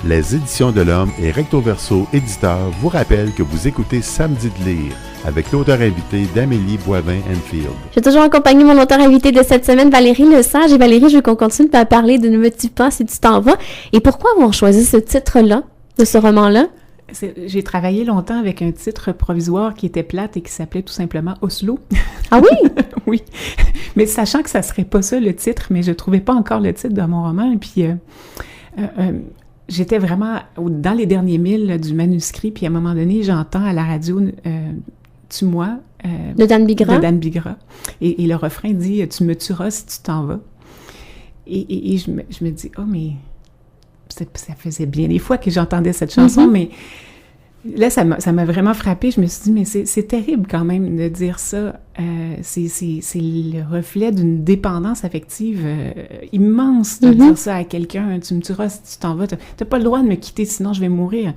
Les Éditions de l'Homme et Recto Verso Éditeur vous rappellent que vous écoutez Samedi de lire avec l'auteur invité d'Amélie Boivin-Enfield. J'ai toujours accompagné mon auteur invité de cette semaine, Valérie Lesage. Et Valérie, je veux qu'on continue à parler de Ne me tue pas si tu t'en vas. Et pourquoi avoir choisi ce titre-là, de ce roman-là? J'ai travaillé longtemps avec un titre provisoire qui était plate et qui s'appelait tout simplement Oslo. Ah oui? Oui. Mais sachant que ça serait pas ça le titre, mais je trouvais pas encore le titre de mon roman. Et puis, j'étais vraiment dans les derniers milles du manuscrit. Puis à un moment donné, j'entends à la radio Tue-moi. De Dan Bigra. De Dan Bigra. Et le refrain dit « Tu me tueras si tu t'en vas ». Et je me dis « Oh, mais ça faisait bien des fois que j'entendais cette chanson, mais là, ça m'a vraiment frappée. Je me suis dit « Mais c'est terrible quand même de dire ça. C'est le reflet d'une dépendance affective immense de dire ça à quelqu'un. Tu me tueras si tu t'en vas. T'as pas le droit de me quitter, sinon je vais mourir. »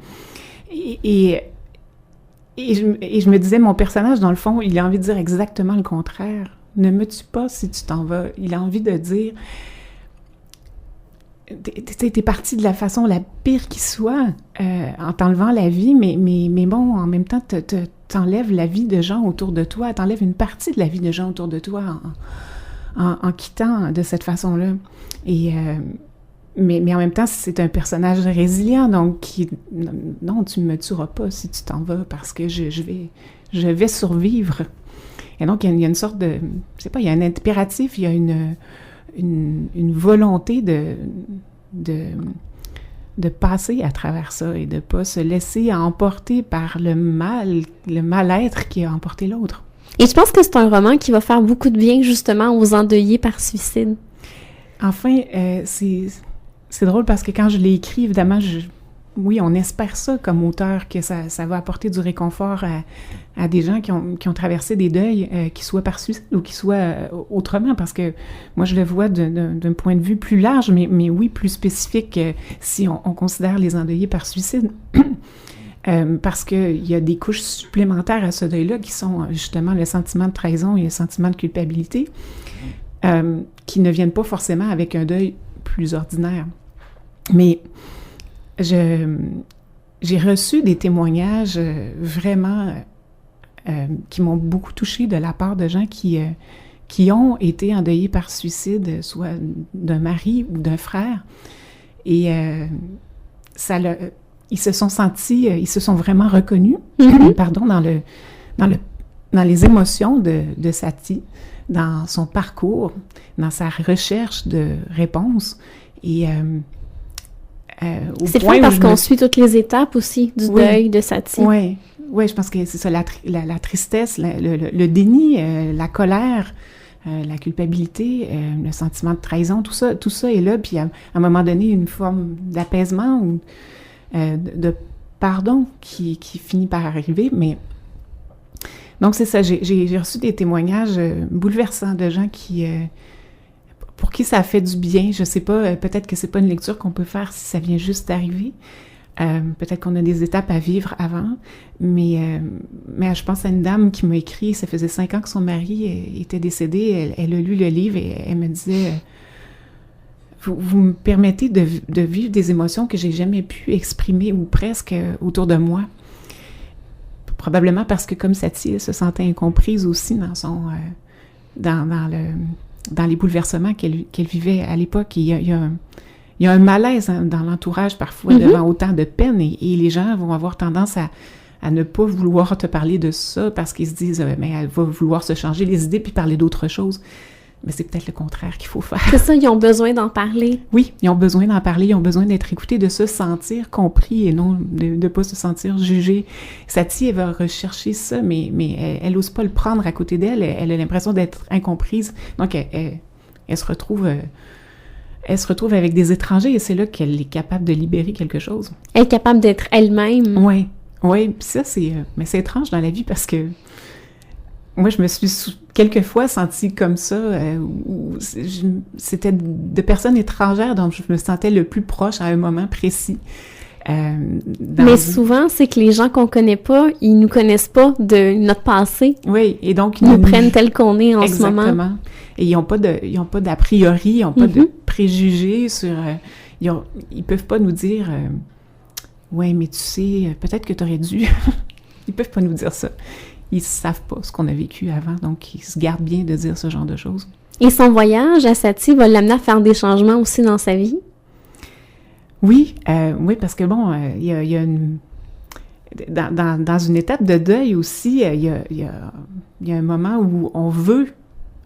Et je me disais, mon personnage, dans le fond, il a envie de dire exactement le contraire. Ne me tue pas si tu t'en vas. Il a envie de dire, t'es parti de la façon la pire qui soit, en t'enlevant la vie, mais bon, en même temps, t'enlèves la vie de gens autour de toi, t'enlèves une partie de la vie de gens autour de toi en quittant de cette façon-là. Et... Mais en même temps, c'est un personnage résilient, donc non, tu me tueras pas si tu t'en vas, parce que je vais survivre. Et donc, il y a une sorte de, je sais pas, il y a un impératif, il y a une volonté de passer à travers ça et de pas se laisser emporter par le mal-être qui a emporté l'autre. Et je pense que c'est un roman qui va faire beaucoup de bien, justement, aux endeuillés par suicide. Enfin, c'est drôle parce que quand je l'ai écrit, évidemment, oui, on espère ça comme auteur, que ça va apporter du réconfort à des gens qui ont traversé des deuils, qu'ils soient par suicide ou qu'ils soient autrement, parce que moi, je le vois d'un point de vue plus large, mais oui, plus spécifique si on considère les endeuillés par suicide. Parce qu'il y a des couches supplémentaires à ce deuil-là qui sont justement le sentiment de trahison et le sentiment de culpabilité, qui ne viennent pas forcément avec un deuil plus ordinaire. Mais j'ai reçu des témoignages vraiment qui m'ont beaucoup touchée de la part de gens qui ont été endeuillés par suicide, soit d'un mari ou d'un frère. Et ils se sont sentis, ils se sont vraiment reconnus, pardon, dans les émotions de Satie, dans son parcours, dans sa recherche de réponses. Et c'est fun parce qu'on suit toutes les étapes aussi du deuil de Satie. Oui, je pense que c'est ça, la tristesse, le déni, la colère, la culpabilité, le sentiment de trahison, tout ça est là. Puis à un moment donné, une forme d'apaisement ou de pardon qui finit par arriver. Mais donc c'est ça, j'ai reçu des témoignages bouleversants de gens pour qui ça a fait du bien. Je sais pas, peut-être que c'est pas une lecture qu'on peut faire si ça vient juste d'arriver. Peut-être qu'on a des étapes à vivre avant. Mais je pense à une dame qui m'a écrit, ça faisait 5 ans que son mari était décédé. Elle a lu le livre et elle me disait vous me permettez de vivre des émotions que j'ai jamais pu exprimer ou presque autour de moi. Probablement parce que comme Satie, elle se sentait incomprise aussi dans les bouleversements qu'elle vivait à l'époque. Il y a un malaise dans l'entourage parfois devant autant de peine et les gens vont avoir tendance à ne pas vouloir te parler de ça parce qu'ils se disent mais elle va vouloir se changer les idées puis parler d'autre chose. Mais c'est peut-être le contraire qu'il faut faire. C'est ça, ils ont besoin d'en parler. Oui, ils ont besoin d'en parler, ils ont besoin d'être écoutés, de se sentir compris et non de ne pas se sentir jugé. Satie, elle va rechercher ça, mais elle n'ose pas le prendre à côté d'elle. Elle a l'impression d'être incomprise. Donc, elle se retrouve avec des étrangers et c'est là qu'elle est capable de libérer quelque chose. Elle est capable d'être elle-même. Oui. Puis ça, mais c'est étrange dans la vie parce que moi, je me suis quelquefois sentie comme ça, où c'était de personnes étrangères dont je me sentais le plus proche à un moment précis. Mais souvent, c'est que les gens qu'on connaît pas, ils nous connaissent pas de notre passé. Oui, et donc ils nous prennent tel qu'on est en ce moment. Exactement. Et ils ont pas d'a priori, ils ont pas de préjugés sur. Ils peuvent pas nous dire ouais, mais tu sais, peut-être que tu aurais dû. Ils peuvent pas nous dire ça. Ils savent pas ce qu'on a vécu avant, donc ils se gardent bien de dire ce genre de choses. Et son voyage à Satie va l'amener à faire des changements aussi dans sa vie? Oui, oui, parce que bon, il y a une... Dans une étape de deuil aussi, il y a un moment où on veut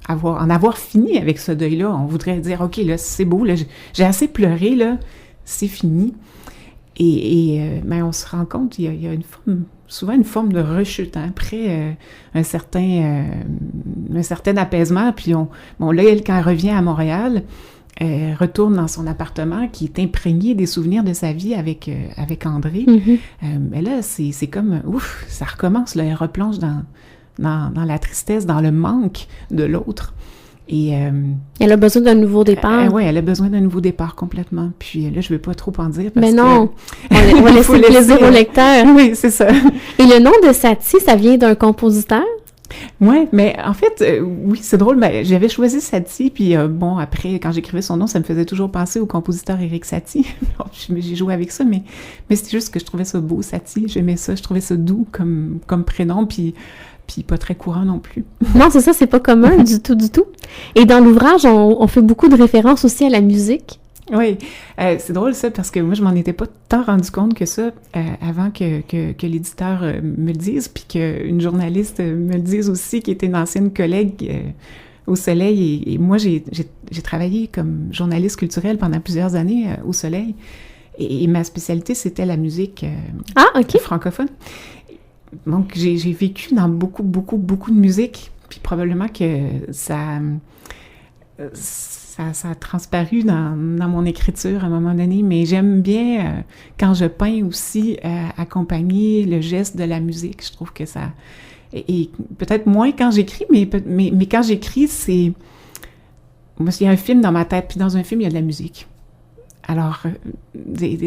en avoir fini avec ce deuil-là. On voudrait dire, OK, là, c'est beau, là, j'ai assez pleuré, là, c'est fini. Mais on se rend compte, il y a souvent une forme de rechute, hein, après un certain apaisement. Puis là, elle, quand elle revient à Montréal, retourne dans son appartement qui est imprégné des souvenirs de sa vie avec André. Mm-hmm. Mais là, c'est comme, ouf, ça recommence, là, elle replonge dans la tristesse, dans le manque de l'autre. Et elle a besoin d'un nouveau départ. Oui, elle a besoin d'un nouveau départ complètement. Puis là, je ne vais pas trop en dire parce mais non, que... on va laisser le plaisir au lecteur. Oui, c'est ça. Et le nom de Satie, ça vient d'un compositeur? Oui, mais en fait, oui, c'est drôle, mais j'avais choisi Satie, puis bon, après, quand j'écrivais son nom, ça me faisait toujours penser au compositeur Éric Satie. J'ai joué avec ça, mais c'était juste que je trouvais ça beau, Satie, j'aimais ça, je trouvais ça doux comme prénom, puis pas très courant non plus. Non, c'est ça, c'est pas commun du tout. Et dans l'ouvrage, on fait beaucoup de références aussi à la musique. Oui, c'est drôle ça, parce que moi, je m'en étais pas tant rendu compte que ça avant que l'éditeur me le dise, puis qu'une journaliste me le dise aussi, qui était une ancienne collègue au Soleil. Et moi, j'ai travaillé comme journaliste culturelle pendant plusieurs années au Soleil. Et ma spécialité, c'était la musique francophone. Donc, j'ai vécu dans beaucoup de musique, puis probablement que ça a transparu dans mon écriture à un moment donné, mais j'aime bien, quand je peins aussi, accompagner le geste de la musique. Je trouve que ça... Et peut-être moins quand j'écris, mais quand j'écris, c'est... Moi, il y a un film dans ma tête, puis dans un film, il y a de la musique. Alors,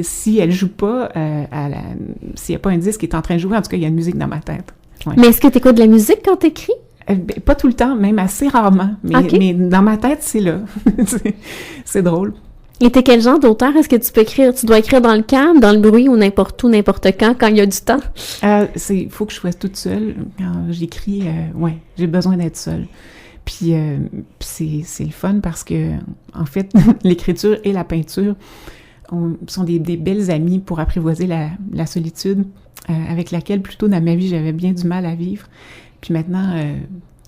si elle joue pas, s'il n'y a pas un disque qui est en train de jouer, en tout cas, il y a une musique dans ma tête. Ouais. Mais est-ce que tu écoutes de la musique quand tu écris? Pas tout le temps, même assez rarement. Mais dans ma tête, c'est là. C'est drôle. Et t'es quel genre d'auteur? Est-ce que tu peux écrire? Tu dois écrire dans le calme, dans le bruit, ou n'importe où, n'importe quand il y a du temps? Il faut que je sois toute seule. Quand j'écris, j'ai besoin d'être seule. Puis c'est le fun parce que, en fait, l'écriture et la peinture sont des belles amies pour apprivoiser la solitude avec laquelle, plus tôt dans ma vie, j'avais bien du mal à vivre. Puis maintenant,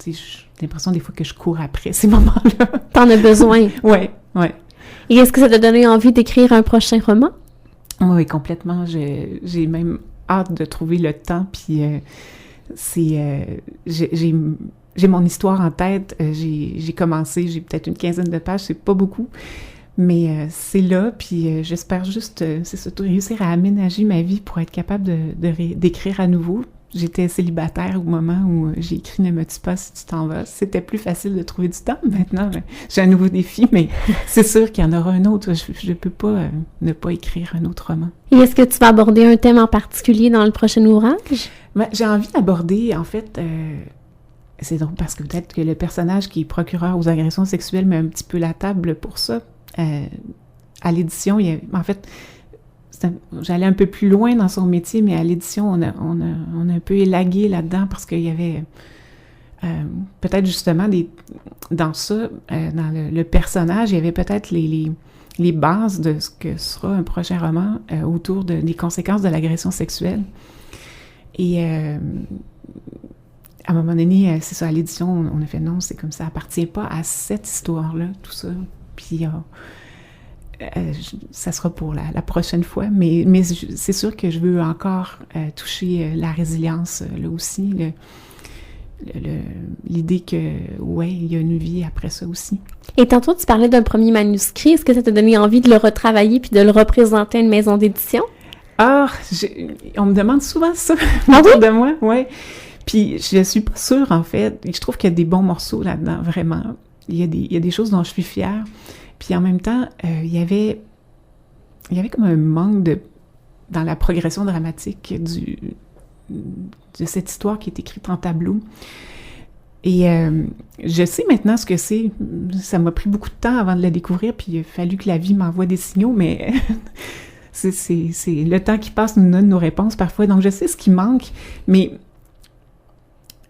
j'ai l'impression des fois que je cours après ces moments-là. T'en as besoin. Oui. Et est-ce que ça t'a donné envie d'écrire un prochain roman? Oui, complètement. J'ai même hâte de trouver le temps. Puis j'ai mon histoire en tête. J'ai commencé, j'ai peut-être une quinzaine de pages, c'est pas beaucoup. Mais c'est là, puis j'espère juste, c'est surtout réussir à aménager ma vie pour être capable d'écrire à nouveau. J'étais célibataire au moment où j'ai écrit « Ne me tue pas si tu t'en vas ». C'était plus facile de trouver du temps. Maintenant, j'ai un nouveau défi, mais c'est sûr qu'il y en aura un autre. Je ne peux pas ne pas écrire un autre roman. Et est-ce que tu vas aborder un thème en particulier dans le prochain ouvrage? J'ai envie d'aborder, en fait... c'est drôle parce que peut-être que le personnage qui est procureur aux agressions sexuelles met un petit peu la table pour ça. À l'édition, en fait... J'allais un peu plus loin dans son métier, mais à l'édition, on a un peu élagué là-dedans parce qu'il y avait peut-être justement dans ça, dans le personnage, il y avait peut-être les bases de ce que sera un prochain roman autour des conséquences de l'agression sexuelle. Et à un moment donné, c'est ça, à l'édition, on a fait non, c'est comme ça appartient pas à cette histoire-là, tout ça. Puis ça sera pour la prochaine fois, mais c'est sûr que je veux encore toucher la résilience, là aussi, l'idée que, il y a une vie après ça aussi. Et tantôt, tu parlais d'un premier manuscrit. Est-ce que ça t'a donné envie de le retravailler puis de le représenter à une maison d'édition? On me demande souvent ça autour de moi, ouais. Puis je suis pas sûre, en fait. Je trouve qu'il y a des bons morceaux là-dedans, vraiment. Il y a des choses dont je suis fière. Puis en même temps, il y avait comme un manque dans la progression dramatique de cette histoire qui est écrite en tableau. Et je sais maintenant ce que c'est. Ça m'a pris beaucoup de temps avant de la découvrir, puis il a fallu que la vie m'envoie des signaux, mais c'est le temps qui passe nous donne nos réponses parfois. Donc, je sais ce qui manque, mais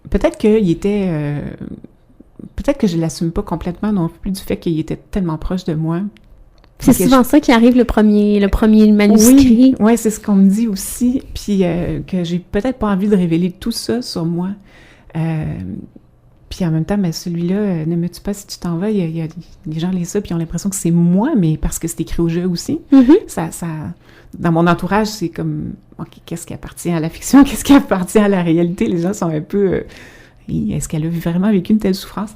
peut-être qu'il était... peut-être que je l'assume pas complètement non plus du fait qu'il était tellement proche de moi. C'est souvent ça qui arrive le premier manuscrit. Oui, c'est ce qu'on me dit aussi, puis que j'ai peut-être pas envie de révéler tout ça sur moi. Puis en même temps, mais celui-là, ne me tue pas si tu t'en vas, il y a des gens lisent ça puis ils ont l'impression que c'est moi, mais parce que c'est écrit au jeu aussi. Ça, dans mon entourage, c'est comme, OK, qu'est-ce qui appartient à la fiction, qu'est-ce qui appartient à la réalité? Les gens sont un peu, est-ce qu'elle a vraiment vécu une telle souffrance?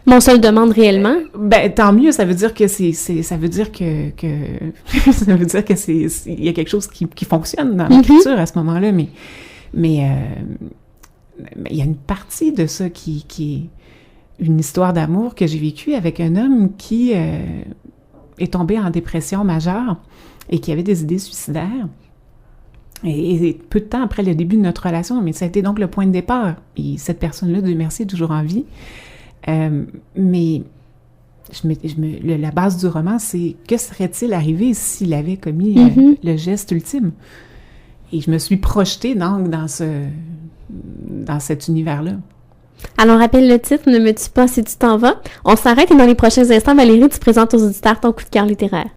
Mais on se le demande réellement. Ben, tant mieux, ça veut dire que ça veut dire que ça veut dire que il y a quelque chose qui fonctionne dans l'écriture à ce moment-là, mais il y a une partie de ça qui est une histoire d'amour que j'ai vécue avec un homme qui est tombé en dépression majeure et qui avait des idées suicidaires. Et peu de temps après le début de notre relation, mais ça a été donc le point de départ. Et cette personne-là, Dieu merci, est toujours en vie. Mais la base du roman, c'est que serait-il arrivé s'il avait commis le geste ultime? Et je me suis projetée donc dans cet univers-là. Alors, rappelle le titre, Ne me tue pas si tu t'en vas. On s'arrête et dans les prochains instants, Valérie, tu présentes aux auditeurs ton coup de cœur littéraire.